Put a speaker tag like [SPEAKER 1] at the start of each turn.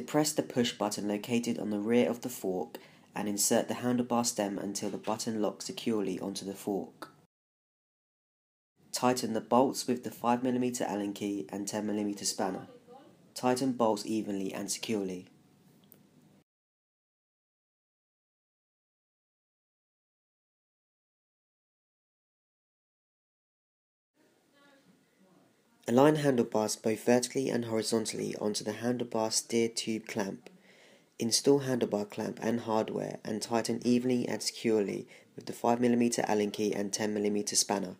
[SPEAKER 1] press the push button located on the rear of the fork and insert the handlebar stem until the button locks securely onto the fork. Tighten the bolts with the 5mm Allen key and 10mm spanner. Tighten bolts evenly and securely. Align handlebars both vertically and horizontally onto the handlebar steer tube clamp. Install handlebar clamp and hardware and tighten evenly and securely with the 5mm Allen key and 10mm spanner.